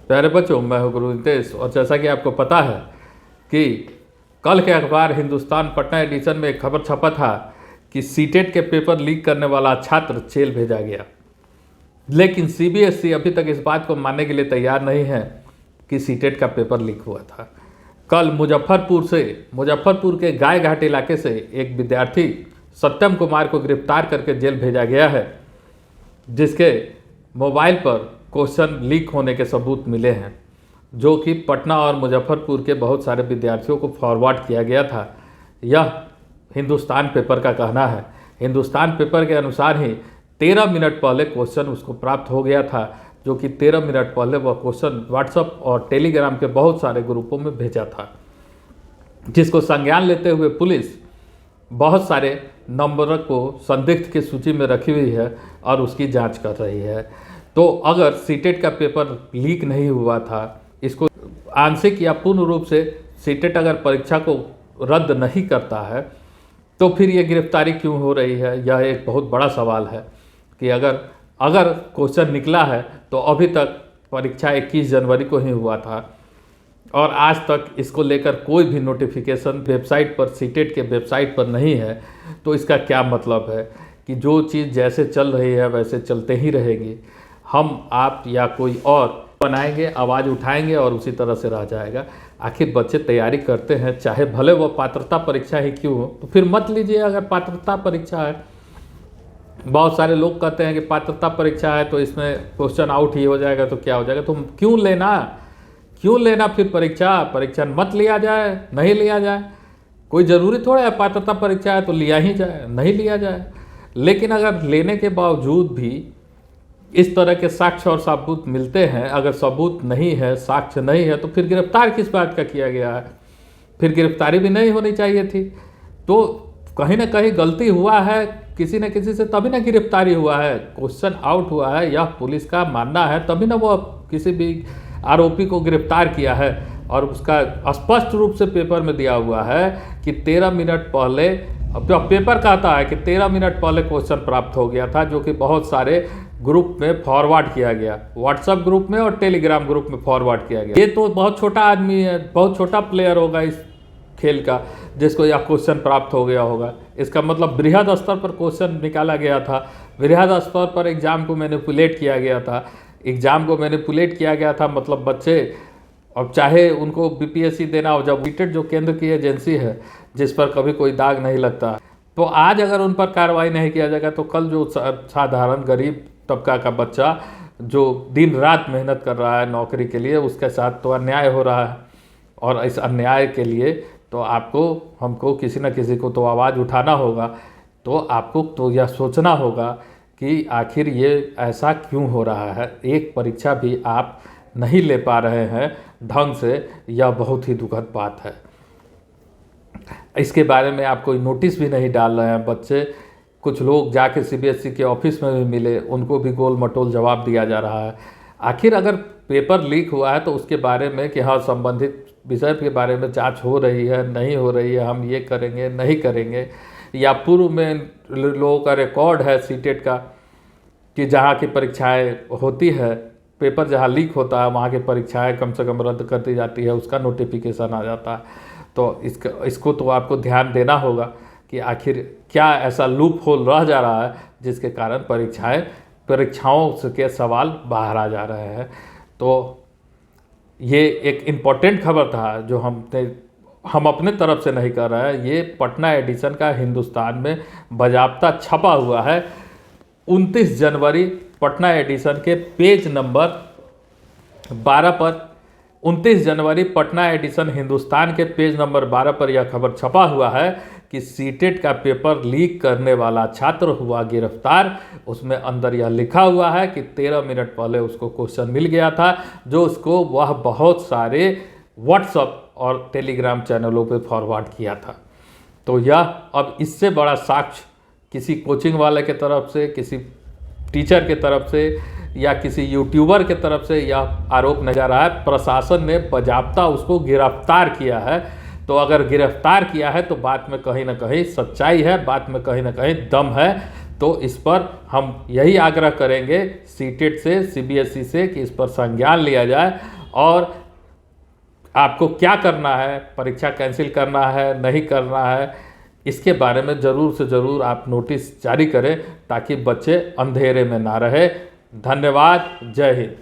प्यारे बच्चों, मैं हूं गुरु रितेश। और जैसा कि आपको पता है कि कल के अखबार हिंदुस्तान पटना एडिशन में एक खबर छपा था कि सीटेट के पेपर लीक करने वाला छात्र जेल भेजा गया। लेकिन सीबीएसई अभी तक इस बात को मानने के लिए तैयार नहीं है कि सीटेट का पेपर लीक हुआ था। कल मुजफ्फरपुर के गाय घाट इलाके से एक विद्यार्थी सत्यम कुमार को गिरफ्तार करके जेल भेजा गया है, जिसके मोबाइल पर क्वेश्चन लीक होने के सबूत मिले हैं, जो कि पटना और मुजफ्फरपुर के बहुत सारे विद्यार्थियों को फॉरवर्ड किया गया था। यह हिंदुस्तान पेपर का कहना है। हिंदुस्तान पेपर के अनुसार ही 13 मिनट पहले क्वेश्चन उसको प्राप्त हो गया था, जो कि 13 मिनट पहले वह क्वेश्चन व्हाट्सएप और टेलीग्राम के बहुत सारे ग्रुपों में भेजा था, जिसको संज्ञान लेते हुए पुलिस बहुत सारे नंबर को संदिग्ध की सूची में रखी हुई है और उसकी जांच कर रही है। तो अगर सीटेट का पेपर लीक नहीं हुआ था, इसको आंशिक या पूर्ण रूप से सीटेट अगर परीक्षा को रद्द नहीं करता है, तो फिर ये गिरफ्तारी क्यों हो रही है? यह एक बहुत बड़ा सवाल है कि अगर क्वेश्चन निकला है तो अभी तक परीक्षा 21 जनवरी को ही हुआ था और आज तक इसको लेकर कोई भी नोटिफिकेशन वेबसाइट पर, सीटेट के वेबसाइट पर नहीं है। तो इसका क्या मतलब है कि जो चीज़ जैसे चल रही है वैसे चलते ही रहेगी। हम, आप या कोई और बनाएंगे, आवाज़ उठाएंगे और उसी तरह से रह जाएगा। आखिर बच्चे तैयारी करते हैं, चाहे भले वो पात्रता परीक्षा ही क्यों हो, तो फिर मत लीजिए। अगर पात्रता परीक्षा है, बहुत सारे लोग कहते हैं कि पात्रता परीक्षा है तो इसमें क्वेश्चन आउट ही हो जाएगा, तो क्या हो जाएगा? तुम क्यों लेना फिर परीक्षा मत लिया जाए, नहीं लिया जाए। कोई ज़रूरी थोड़ा है पात्रता परीक्षा है तो लिया ही जाए, नहीं लिया जाए। लेकिन अगर लेने के बावजूद भी इस तरह के साक्ष्य और सबूत मिलते हैं, अगर सबूत नहीं है, साक्ष्य नहीं है, तो फिर गिरफ्तार किस बात का किया गया है? फिर गिरफ्तारी भी नहीं होनी चाहिए थी। तो कहीं ना कहीं गलती हुआ है किसी न किसी से, तभी ना गिरफ्तारी हुआ है, क्वेश्चन आउट हुआ है, यह पुलिस का मानना है, तभी ना वो किसी भी आरोपी को गिरफ्तार किया है। और उसका स्पष्ट रूप से पेपर में दिया हुआ है कि 13 मिनट पहले, पेपर कहता है कि 13 मिनट पहले क्वेश्चन प्राप्त हो गया था, जो कि बहुत सारे ग्रुप में फॉरवर्ड किया गया, व्हाट्सएप ग्रुप में और टेलीग्राम ग्रुप में फॉरवर्ड किया गया। ये तो बहुत छोटा आदमी है, बहुत छोटा प्लेयर होगा इस खेल का, जिसको यह क्वेश्चन प्राप्त हो गया होगा। इसका मतलब बृहद स्तर पर क्वेश्चन निकाला गया था, बृहद स्तर पर एग्जाम को मैनिपुलेट किया गया था। मतलब बच्चे, अब चाहे उनको बीपीएससी देना हो, जब सीटेट जो केंद्र की एजेंसी है जिस पर कभी कोई दाग नहीं लगता, तो आज अगर उन पर कार्रवाई नहीं किया जाएगा तो कल जो साधारण गरीब तबका का बच्चा जो दिन रात मेहनत कर रहा है नौकरी के लिए, उसके साथ तो अन्याय हो रहा है। और इस अन्याय के लिए तो हमको किसी न किसी को तो आवाज़ उठाना होगा। तो आपको तो यह सोचना होगा कि आखिर ये ऐसा क्यों हो रहा है। एक परीक्षा भी आप नहीं ले पा रहे हैं ढंग से, यह बहुत ही दुखद बात है। इसके बारे में आप कोई नोटिस भी नहीं डाल रहे हैं बच्चे। कुछ लोग जाके सीबीएसई के ऑफिस में भी मिले, उनको भी गोल मटोल जवाब दिया जा रहा है। आखिर अगर पेपर लीक हुआ है तो उसके बारे में कि हाँ, संबंधित विषय के बारे में जांच हो रही है, नहीं हो रही है, हम ये करेंगे, नहीं करेंगे, या पूर्व में लोगों का रिकॉर्ड है सीटेट का कि जहाँ की परीक्षाएँ होती है, पेपर जहाँ लीक होता है वहाँ की परीक्षाएँ कम से कम रद्द कर दी जाती है, उसका नोटिफिकेशन आ जाता है। तो इसको तो आपको ध्यान देना होगा कि आखिर क्या ऐसा लूप होल रह जा रहा है जिसके कारण परीक्षाओं के सवाल बाहर आ जा रहे हैं। तो ये एक इम्पॉर्टेंट खबर था जो हम अपने तरफ से नहीं कर रहे हैं। ये पटना एडिशन का हिंदुस्तान में बाजाबता छपा हुआ है। 29 जनवरी पटना एडिशन के पेज नंबर 12 पर, 29 जनवरी पटना एडिशन हिंदुस्तान के पेज नंबर 12 पर यह खबर छपा हुआ है कि सीटेट का पेपर लीक करने वाला छात्र हुआ गिरफ्तार। उसमें अंदर यह लिखा हुआ है कि 13 मिनट पहले उसको क्वेश्चन मिल गया था, जो उसको वह बहुत सारे व्हाट्सएप और टेलीग्राम चैनलों पे फॉरवर्ड किया था। तो यह अब इससे बड़ा साक्ष्य किसी कोचिंग वाले के तरफ से, किसी टीचर के तरफ से या किसी यूट्यूबर के तरफ से यह आरोप नहीं जा रहा है। प्रशासन ने बाजाबता उसको गिरफ्तार किया है। तो अगर गिरफ्तार किया है तो बात में कहीं ना कहीं सच्चाई है, बात में कहीं ना कहीं दम है। तो इस पर हम यही आग्रह करेंगे सीटेट से, सीबीएसई से कि इस पर संज्ञान लिया जाए और आपको क्या करना है, परीक्षा कैंसिल करना है नहीं करना है, इसके बारे में ज़रूर से ज़रूर आप नोटिस जारी करें ताकि बच्चे अंधेरे में ना रहे। धन्यवाद। जय हिंद।